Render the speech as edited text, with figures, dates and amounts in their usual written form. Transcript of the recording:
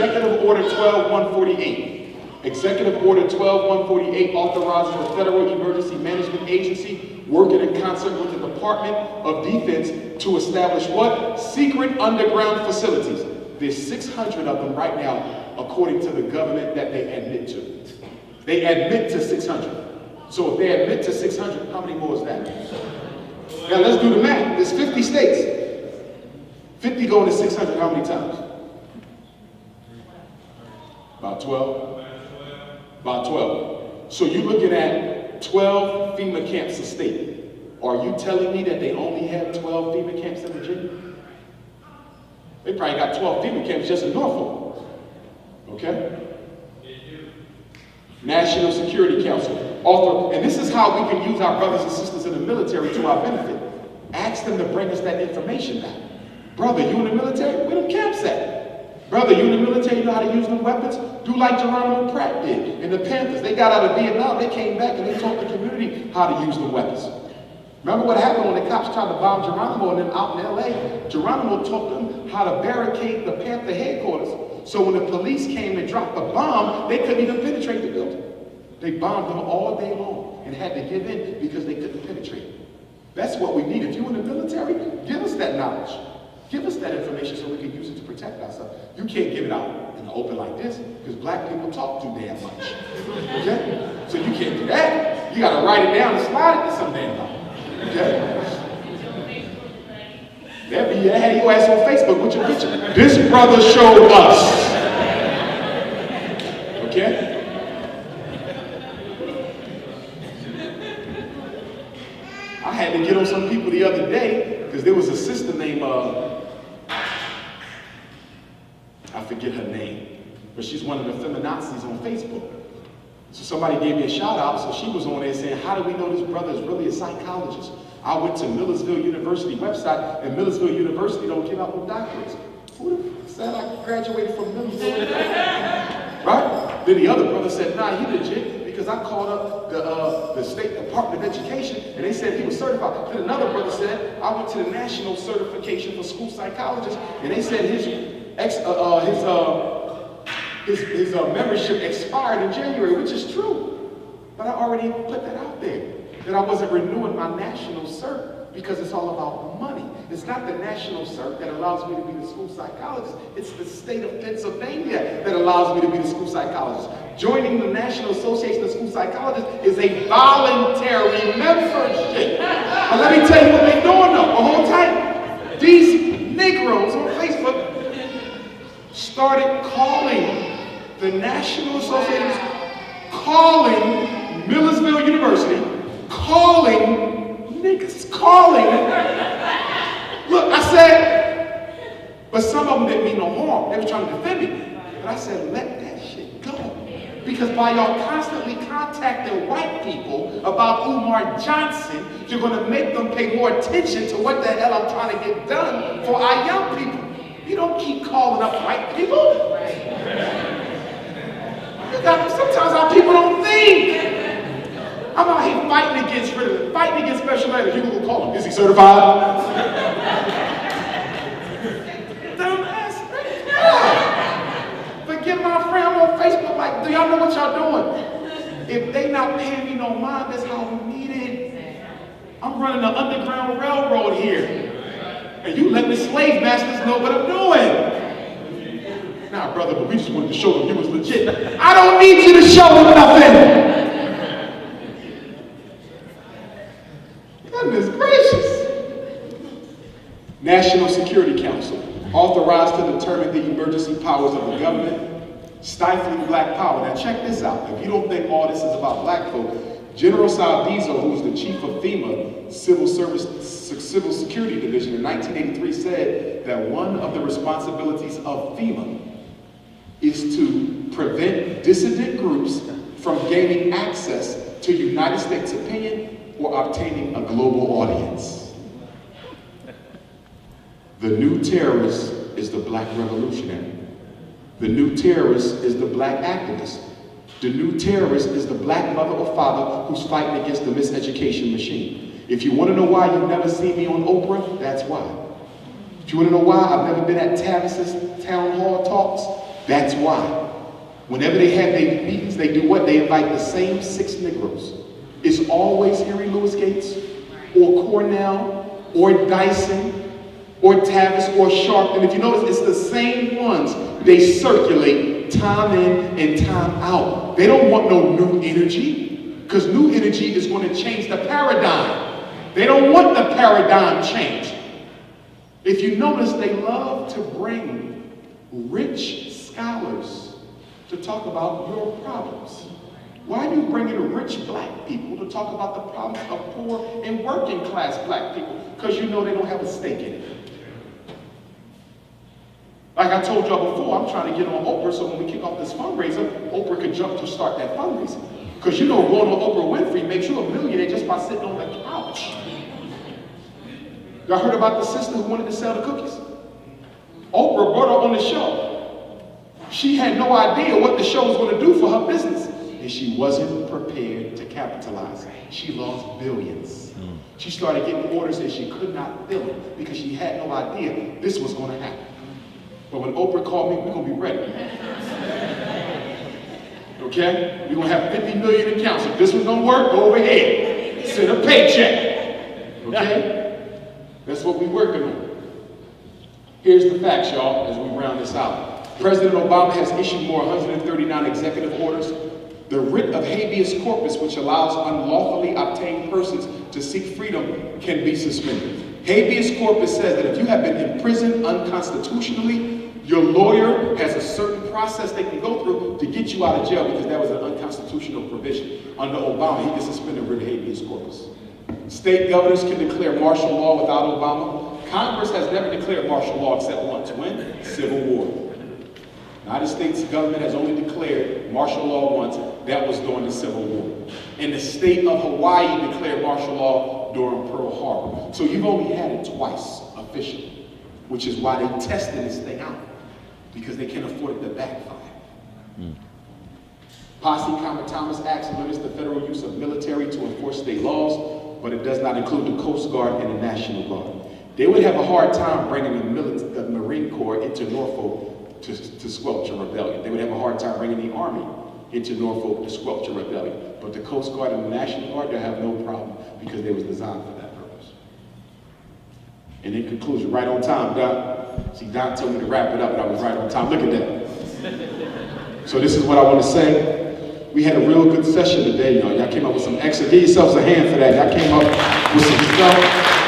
Executive Order 12148. Executive Order 12148 authorizes the Federal Emergency Management Agency, working in concert with the Department of Defense, to establish what? Secret underground facilities. There's 600 of them right now, according to the government, that they admit to. They admit to 600. So if they admit to 600, how many more is that? Now let's do the math. There's 50 states. 50 going to 600, how many times? About 12? About 12. So you're looking at 12 FEMA camps a state. Are you telling me that they only have 12 FEMA camps in Virginia? They probably got 12 FEMA camps just in Norfolk. Okay? National Security Council. And this is how we can use our brothers and sisters in the military to our benefit. Ask them to bring us that information back. Brother, you in the military? Where them camps at? Brother, you in the military, you know how to use them weapons? Do like Geronimo Pratt did. And the Panthers, they got out of Vietnam, they came back and they taught the community how to use the weapons. Remember what happened when the cops tried to bomb Geronimo and then out in LA? Geronimo taught them how to barricade the Panther headquarters. So when the police came and dropped the bomb, they couldn't even penetrate the building. They bombed them all day long and had to give in because they couldn't penetrate. That's what we need. If you're in the military, give us that knowledge. Give us that information so we can use it to protect ourselves. You can't give it out in the open like this because black people talk too damn much. Okay? So you can't do that. You gotta write it down and slide it to some damn body. Okay? That had your ass on Facebook with your picture. This brother showed us. Okay? I had to get on some people the other day because there was a sister named I forget her name, but she's one of the feminazis on Facebook. So somebody gave me a shout out, so she was on there saying, how do we know this brother is really a psychologist? I went to Millersville University website, and Millersville University don't give out no doctorates. Who the f said I graduated from Millersville? Right? Then the other brother said, nah, he legit, because I called up the State Department of Education, and they said he was certified. Then another brother said, I went to the National Certification for School Psychologists, and they said his membership expired in January, which is true. But I already put that out there, that I wasn't renewing my national cert because it's all about money. It's not the national cert that allows me to be the school psychologist. It's the state of Pennsylvania that allows me to be the school psychologist. Joining the National Association of School Psychologists is a voluntary membership. But let me tell you what they're doing though. Hold tight. These Negroes on Facebook started calling the National Association, calling Millersville University, calling niggas, calling. Look, I said, but some of them didn't mean no harm. They were trying to defend me. But I said, let that shit go. Because by y'all constantly contacting white people about Umar Johnson, you're going to make them pay more attention to what the hell I'm trying to get done for our young people. You don't keep calling up white people. Sometimes our people don't think. I'm out here fighting against rid fighting against special ed. You will call him. Is he certified? Dumbass. Yeah. But get my friend on Facebook like, do y'all know what y'all doing? If they not paying me no mind, that's how we need it. I'm running the Underground Railroad here. And you let the slave masters know what I'm doing. Nah, brother, but we just wanted to show them you was legit. I don't need you to show them nothing. Goodness gracious. National Security Council, authorized to determine the emergency powers of the government, stifling black power. Now check this out. If you don't think all this is about black folk, General Saldizo, who was the chief of FEMA Civil Security Division in 1983, said that one of the responsibilities of FEMA is to prevent dissident groups from gaining access to United States opinion or obtaining a global audience. The new terrorist is the black revolutionary. The new terrorist is the black activist. The new terrorist is the black mother or father who's fighting against the miseducation machine. If you want to know why you've never seen me on Oprah, that's why. If you want to know why I've never been at Tavis's town hall talks, That's why. Whenever they have their meetings, they do what? They invite the same 6 Negroes. It's always Henry Louis Gates, or Cornell, or Dyson, or Tavis, or Sharpton. If you notice, it's the same ones. They circulate time in and time out. They don't want no new energy, because new energy is going to change the paradigm. They don't want the paradigm change. If you notice, they love to bring rich scholars to talk about your problems. Why are you bringing rich black people to talk about the problems of poor and working class black people? Because you know they don't have a stake in it. Like I told y'all before, I'm trying to get on Oprah so when we kick off this fundraiser, Oprah could jump to start that fundraiser. Because you know going on Oprah Winfrey makes you a millionaire just by sitting on the couch. Y'all heard about the sister who wanted to sell the cookies? Oprah brought her on the show. She had no idea what the show was going to do for her business. And she wasn't prepared to capitalize. She lost billions. She started getting orders that she could not fill it because she had no idea this was going to happen. But when Oprah called me, we're going to be ready. Okay? We're going to have 50 million accounts. If this one don't work, go over here. Send a paycheck. Okay? That's what we're working on. Here's the facts, y'all, as we round this out. President Obama has issued more 139 executive orders. The writ of habeas corpus, which allows unlawfully obtained persons to seek freedom, can be suspended. Habeas corpus says that if you have been imprisoned unconstitutionally, your lawyer has a certain process they can go through to get you out of jail because that was an unconstitutional provision. Under Obama, he can suspend the writ of habeas corpus. State governors can declare martial law without Obama. Congress has never declared martial law except once. When? Civil War. United States government has only declared martial law once. That was during the Civil War. And the state of Hawaii declared martial law during Pearl Harbor. So you've only had it twice officially, which is why they tested this thing out, because they can't afford it to backfire. Posse Comitatus Acts limits the federal use of military to enforce state laws, but it does not include the Coast Guard and the National Guard. They would have a hard time bringing the Marine Corps into Norfolk to squelch a rebellion. They would have a hard time bringing the Army into Norfolk to squelch a rebellion. But the Coast Guard and the National Guard, they'll have no problem because they was designed for that purpose. And in conclusion, right on time, Doc. See, Doc told me to wrap it up, and I was right on time. Look at that. So this is what I want to say. We had a real good session today, y'all. Y'all came up with some extra. Give yourselves a hand for that. Y'all came up with some stuff.